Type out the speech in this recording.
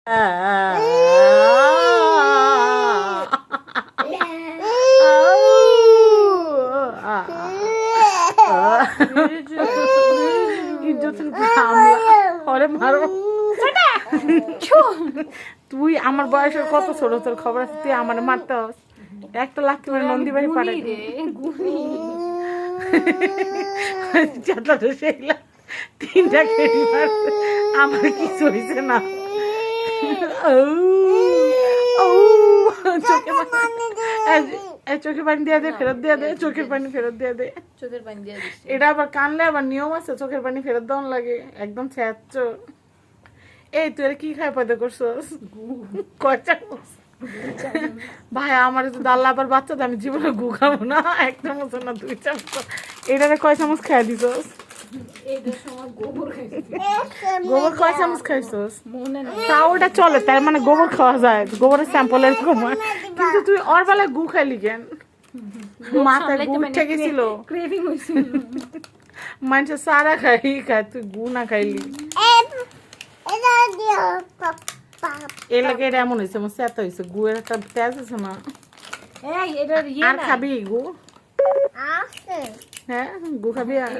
তুই আমার বয়সের কত ছোট, তোর খবর আছে? তুই আমার মারতে একটা লাথি মারে নন্দী বাড়ি পাঠাই তিনটা খেলি মারছে, আমার কিছু হয়েছে না। চোখের পানি দিয়ে দে, ফেরত দিয়ে দে, চোখের পানি ফেরত দিয়ে দে। চোখের পানি দিয়ে দিস। এটা আবার কানলে আবার নিয়ম আছে, চোখের পানি ফেরত দেওয়ার লাগে, একদম ছ্যাচ্ছ। এই তুই কি খাই পয়দা করছস? কয় চামচ? ভাই আমার তো দাল্লা আবার বাচ্চা, আমি জীবনে গু খাবো না, এক চামচ না 2 চামচ। এটারে কয় চামচ খাই দিছস? গোবর কয় চামচ খাইছস? তাও ওটা চলে, তার মানে গোবর খাওয়া যায়, গোবরের স্যাম্পলের কমায়। কিন্তু তুই ওর বেলায় গু খাইলি কেন? মাথায় গু উঠে গেছিল, মানুষের সারা খাই খায়, তুই গু না খাইলি। এর লাগে এটা এমন হয়েছে, আমার স্যাত হয়েছে, গুয়ের একটা তেজ আছে না। আর খাবি গু? হ্যাঁ, গু খাবি? আর